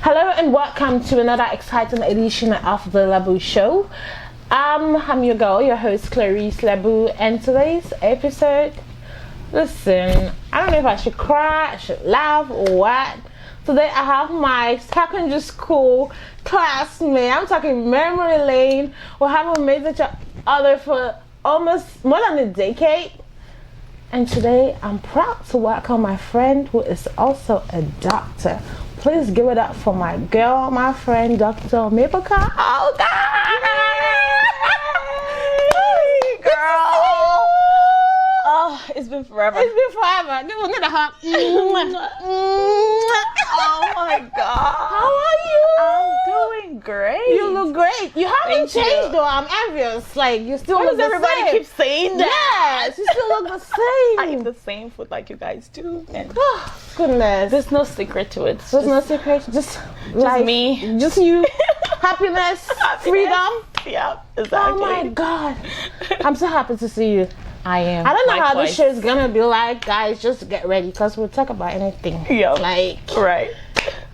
Hello and welcome to another exciting edition of the Labu Show. I'm your girl, your host Clarice Labu, and today's episode, listen, I don't know if I should cry, I should laugh or what. Today I have my secondary school classmate. I'm talking memory lane. We haven't met each other for almost more than a decade. And today I'm proud to welcome my friend who is also a doctor. Please give it up for my girl, my friend, Dr. Mabel. Oh, God! Hey, girl! Oh, it's been forever. It's been forever. Give me a hug. Oh my God. How are you? I'm doing great. You look great. You haven't Thank changed you. though. I'm envious. Like, you still Why look does the everybody same. keep saying that? Yes, you still look the same. I eat the same food like you guys do. And Oh, goodness. there's no secret to it. It's There's no secret. Just like me. Just you. Happiness. Freedom. Yeah, exactly. Oh my God. I'm so happy to see you. I am. I don't know how this Likewise. show is gonna be like, guys. Just get ready because we'll talk about anything. Yeah. Like, Right.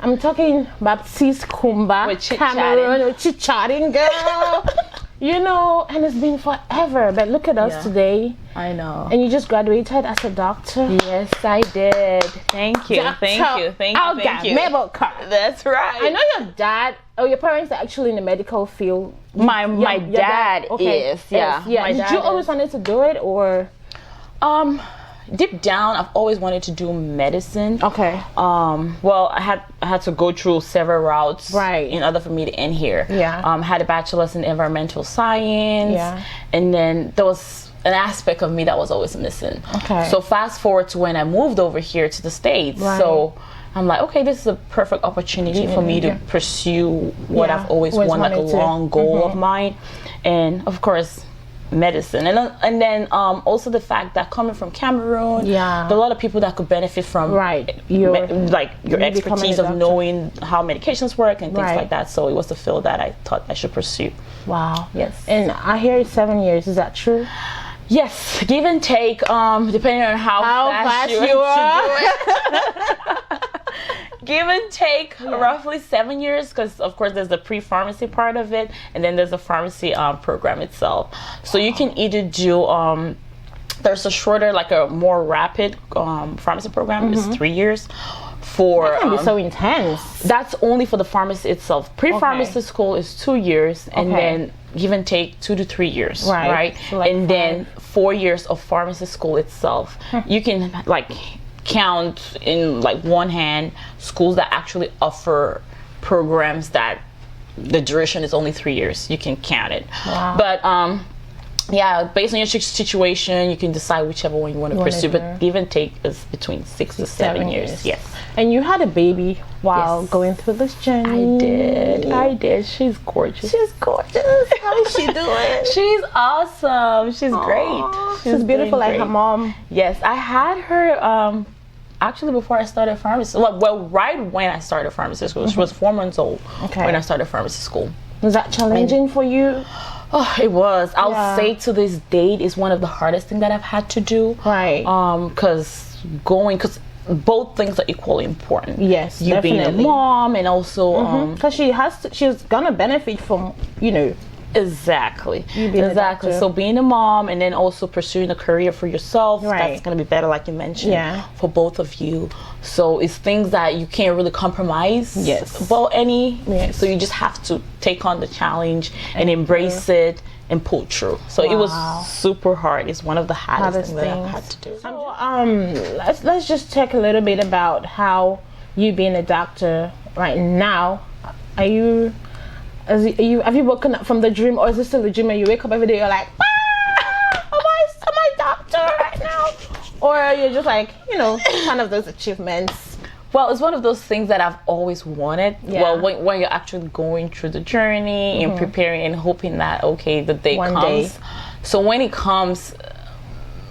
I'm talking Baptiste Kumba, We're chit-chatting. Cameroon, we're chit-chatting, girl. You know, and it's been forever. But look at us Yeah. today. I know. And you just graduated as a doctor. Yes, I did. Thank you. Doctor Thank you. Thank you. Thank you. Mabel Carr. That's right. I know your dad. Oh, your parents are actually in the medical field. My Your dad okay. is. Yeah. Yeah. My Did dad you always is. wanted to do it, or? Deep down, I've always wanted to do medicine. Okay. Well, I had to go through several routes, Right. in order for me to end here. Yeah. Had a bachelor's in environmental science. Yeah. And then there was an aspect of me that was always missing. Okay. So fast forward to when I moved over here to the States. Right. So I'm like, okay, this is a perfect opportunity for me to Yeah. pursue what Yeah. I've always Always wanted, like a wanted to. long goal of mine, and of course, medicine, and then also the fact that coming from Cameroon, Yeah. there are a lot of people that could benefit from Right. Your like your you becoming expertise a of doctor. knowing how medications work and things Right. like that. So it was the field that I thought I should pursue. Wow. Yes. And I hear it's 7 years. Is that true? Yes, give and take, depending on how fast you are. do it. Give and take roughly 7 years, because of course there's the pre-pharmacy part of it, and then there's the pharmacy program itself. So you can either do there's a shorter, like a more rapid pharmacy program. It's 3 years. For That can be so intense. that's only for the pharmacy itself. Pre-pharmacy school is 2 years, and Okay. then give and take 2 to 3 years, Right. right? So like and then 4 years of pharmacy school itself. You can like count in like one hand schools that actually offer programs that the duration is only 3 years. You can count it. Wow. But yeah, based on your situation, you can decide whichever one you want to pursue. But give and take is between 6 to 7 years. Yes. And you had a baby while Yes. going through this journey. I did. She's gorgeous. She's gorgeous. How is she doing? She's awesome. She's great. She's beautiful doing like her great. mom. Yes, I had her actually before I started pharmacy. Well, right when I started pharmacy school. She was 4 months old Okay. when I started pharmacy school. Was that challenging for you? Oh, it was. I'll Yeah. say to this date is one of the hardest things that I've had to do. Right. Because both things are equally important. Yes, you being a definitely. mom and also Because she's gonna benefit from, exactly being a exactly. doctor. So being a mom and then also pursuing a career for yourself, Right. that's gonna be better, like you mentioned, Yeah. for both of you. So it's things that you can't really compromise. Yes. About any. Yes. So you just have to take on the challenge and embrace it and pull through. So it was Wow. super hard. It's one of the hardest things that I've things. had to do. So, let's just talk a little bit about how you being a doctor right now. Have you woken up from the dream, or is this still a dream and you wake up every day you're like, am I a doctor right now? Or you're just like, kind of those achievements. Well, it's one of those things that I've always wanted. Yeah. Well, when you're actually going through the journey and preparing and hoping that, okay, the day One comes. day. So when it comes,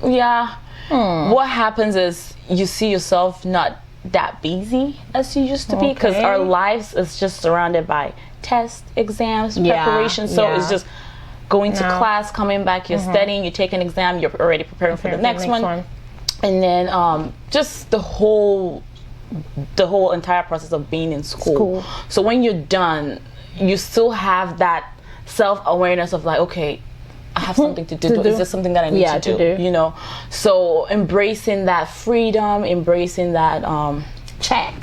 what happens is you see yourself not that busy as you used to be, because Okay. our lives is just surrounded by tests, exams, Yeah, preparation. So yeah. it's just going to No. class, coming back, you're studying, you take an exam, you're already preparing for the next one. And then just the whole the whole entire process of being in school. So when you're done, you still have that self-awareness of like, okay, I have something to do. Is this something that I need to do? You know, so embracing that freedom, embracing that check.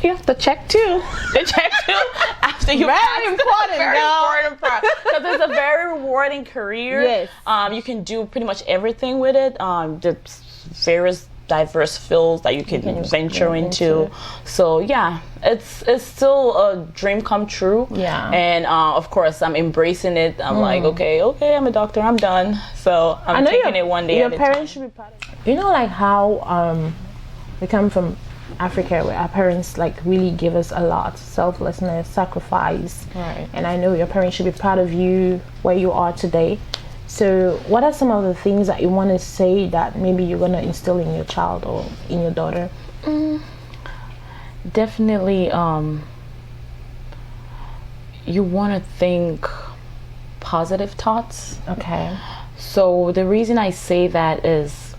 You have to check too. The check too. After you very important, very important part, because it's a very rewarding career. Yes. You can do pretty much everything with it. There's various diverse fields that you can venture into. So yeah, it's still a dream come true. Yeah. And of course I'm embracing it. I'm like, okay, I'm a doctor, I'm done. So I'm taking it one day at a time. Your parents should be proud of you. You know, like how we come from Africa, where our parents like really give us a lot, selflessness, sacrifice. Right. And I know your parents should be proud of you where you are today. So what are some of the things that you want to say that maybe you're going to instill in your child or in your daughter? Definitely, you want to think positive thoughts. Okay. So the reason I say that is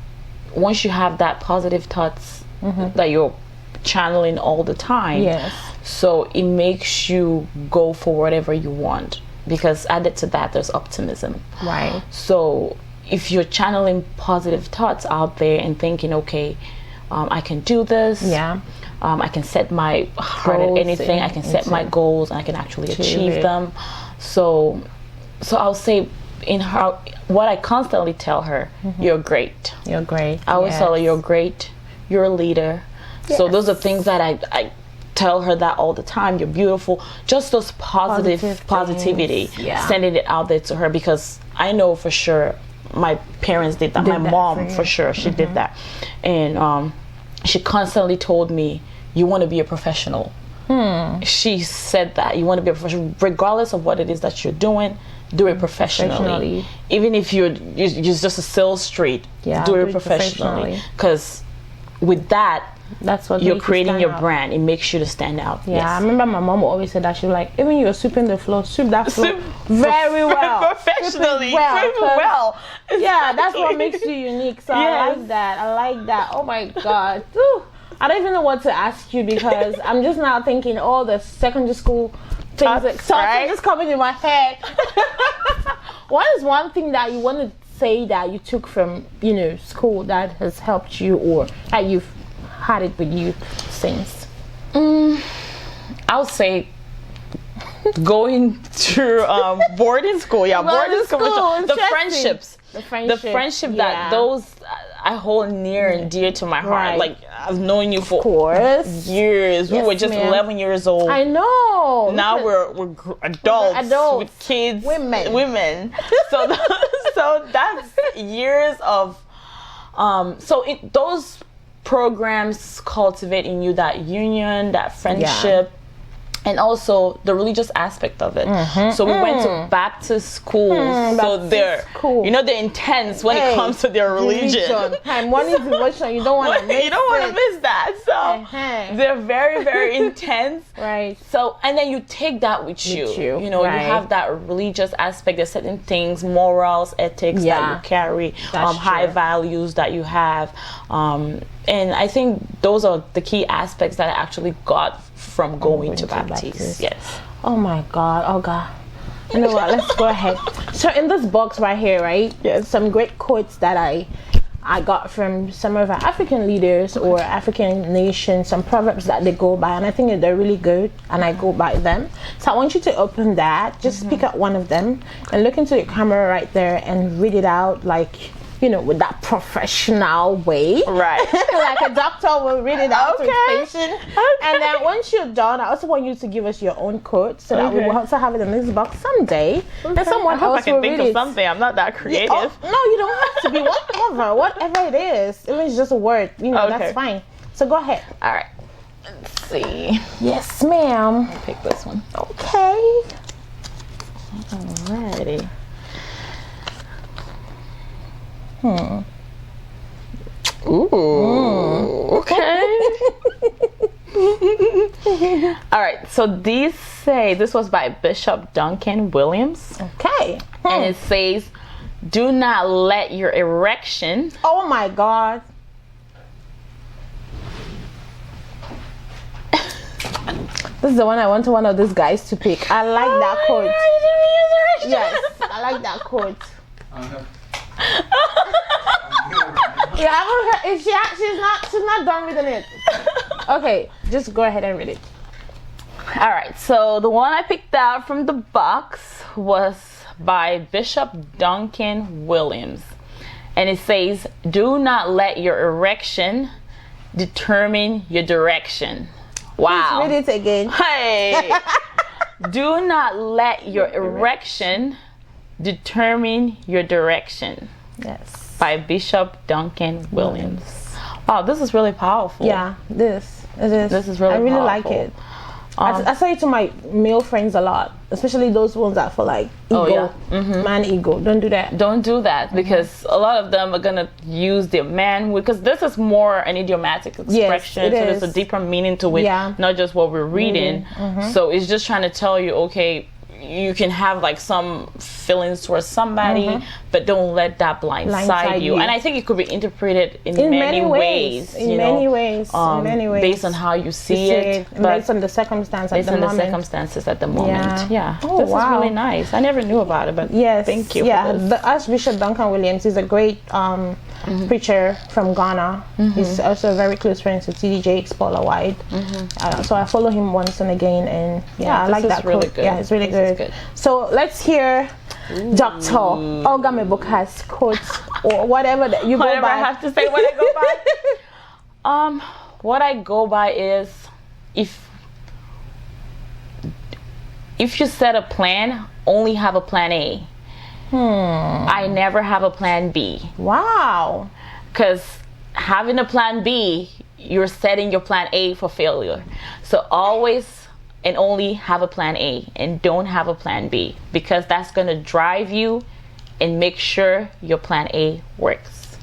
once you have that positive thoughts that you're channeling all the time, yes, so it makes you go for whatever you want. Because added to that, there's optimism. Right. So if you're channeling positive thoughts out there and thinking, okay, I can do this. Yeah. I can set my heart at anything. I can set my goals and I can actually achieve them. So I'll say what I constantly tell her, you're great. You're great. I always tell her, you're great. You're a leader. Yes. So those are things that I tell her that all the time. You're beautiful. Just those positivity, sending it out there to her, because I know for sure my parents did that. My mom for sure, she did that. And she constantly told me, you want to be a professional. She said that you want to be a professional, regardless of what it is that you're doing, do it professionally. Even if you're just a sales street, do it professionally. Because with that, that's what you're creating your brand. It makes you to stand out. Yeah, yes. I remember my mom always said that. She was like, even you're sweeping the floor, sweep that floor very well, professionally, well. Yeah, that's what makes you unique. So I like that. Oh my God. Ooh, I don't even know what to ask you, because I'm just now thinking all the secondary school things that just coming in my head. What is one thing that you want to say that you took from school that has helped you, or that you've had it with you since? I'll say going through boarding school. Boarding school. The friendships that those I hold near and dear to my heart. Like, I've known you for years. We were just 11 years old. I know. Now we're adults with kids, women. So that's years of those programs cultivate in you that union, that friendship, and also the religious aspect of it. So we went to Baptist schools, so they're intense when it comes to their religion. And one is devotion. You don't want to miss. You don't want to miss that. So they're very, very intense. Right. So and then you take that with you. You know, you have that religious aspect. There's certain things, morals, ethics that you carry, high values that you have. And I think those are the key aspects that I actually got from going to Baptist. Yes. Oh my God. Oh God. You know what? Let's go ahead. So in this box right here, right? Yes. Some great quotes that I got from some of our African leaders or African nations, some proverbs that they go by, and I think that they're really good, and I go by them. So I want you to open that. Just pick out one of them and look into the camera right there and read it out, like, with that professional way. Right. Like a doctor will read it out to his patient. And then once you're done, I also want you to give us your own quote, so that we will also have it in this box someday. And someone else will read it. I think of something. I'm not that creative. No, you don't have to be. Whatever it is. If it's just a word, that's fine. So go ahead. All right. Let's see. Yes, ma'am. I'll pick this one. Okay. Alrighty. Ooh. Okay. All right. So this was by Bishop Duncan Williams. Okay. And it says, "Do not let your erection." Oh my God. This is the one I want one of these guys to pick. I like that quote. Yes, I like that quote. Yeah, I haven't heard, she's not done reading it. Okay, just go ahead and read it. All right, so the one I picked out from the box was by Bishop Duncan Williams. And it says, "Do not let your erection determine your direction." Wow. Please read it again. Hey. Do not let your erection determine your direction. Yes. By Bishop Duncan Williams. Wow, this is really powerful. Yeah, this is really I really powerful. like it. I say it to my male friends a lot, especially those ones that feel like ego, man ego. Don't do that. Don't do that, because a lot of them are gonna use their man, because this is more an idiomatic expression, it so is. there's a deeper meaning to it, not just what we're reading. So it's just trying to tell you, okay, you can have like some feelings towards somebody, but don't let that blindside you. And I think it could be interpreted in many ways. In many ways. Based on how you see it. Based on the circumstances at the moment. Based on the circumstances at the moment. Yeah. Oh, this wow. is really nice. I never knew about it, but thank you. Yeah, for this. the Archbishop Duncan Williams is a great preacher from Ghana. He's also very close friends with TDJ Explorer Wide. So I follow him once and again, and I like that really quote. good. Yeah, it's really good. So let's hear Dr. Olga Meboka's quote, or whatever that you go Whatever by. I have to say, what I go by. What I go by is, if you set a plan, only have a plan A. I never have a plan B. Wow. Because having a plan B, you're setting your plan A for failure. So always and only have a plan A, and don't have a plan B, because that's going to drive you and make sure your plan A works.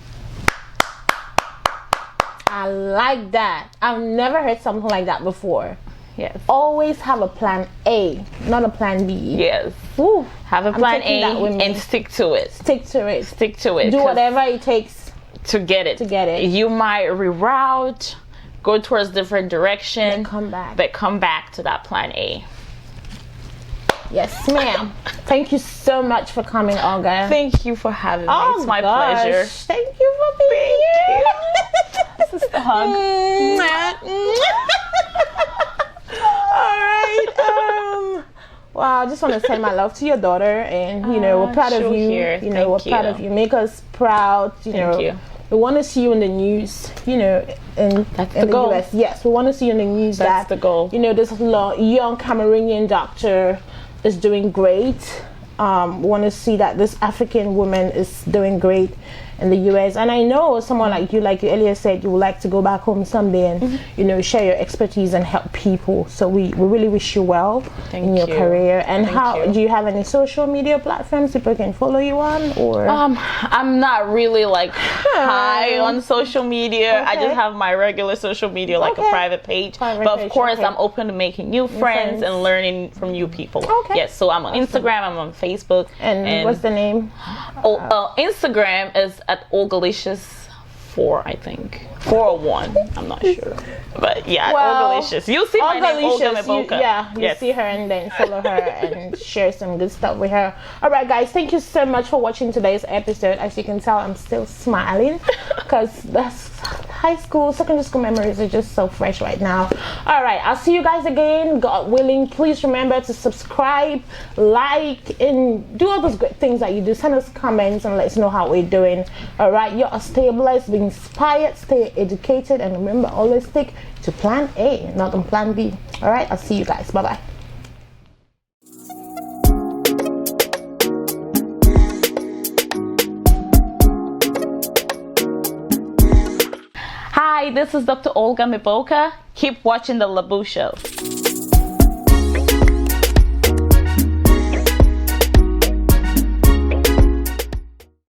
I like that. I've never heard something like that before. Yes. Always have a plan A, not a plan B. Yes. Ooh, Have a plan A and stick to it. Stick to it. Stick to it. Do whatever it takes to get it. To get it. You might reroute, go towards different direction, but come back to that plan A. Yes, ma'am. Thank you so much for coming, Olga. Thank you for having me. It's my pleasure. Thank you for being here. This is the hug. All right. Wow, I just want to send my love to your daughter, and we're proud of you. We're proud of you. Make us proud. Thank you. We want to see you in the news, in the goal. US. Yes, we want to see you in the news. That's the goal. This young Cameroonian doctor is doing great. We want to see that this African woman is doing great in the US. And I know someone like you earlier said, you would like to go back home someday and share your expertise and help people. So we really wish you well in your career. And do you have any social media platforms people can follow you on? Or I'm not really high on social media. Okay. I just have my regular social media, like a private page. But of course, I'm open to making new friends and learning from new people. Okay. Yes, so I'm on Instagram, I'm on Facebook. And what's the name? Instagram is at Olgalicious4, I think. 401. I'm not sure. But yeah, Olgalicious. You'll see my name, Olga Meboka. You see her and then follow her and share some good stuff with her. Alright guys, thank you so much for watching today's episode. As you can tell, I'm still smiling because that's high school, secondary school memories are just so fresh right now. Alright, I'll see you guys again, God willing. Please remember to subscribe, like, and do all those great things that you do. Send us comments and let us know how we're doing. Alright, you are stay blessed, be inspired, stay educated, and remember, always stick to plan A, not on plan B. Alright, I'll see you guys. Bye bye. Hi, this is Dr. Olga Meboka. Keep watching The Laboo Show.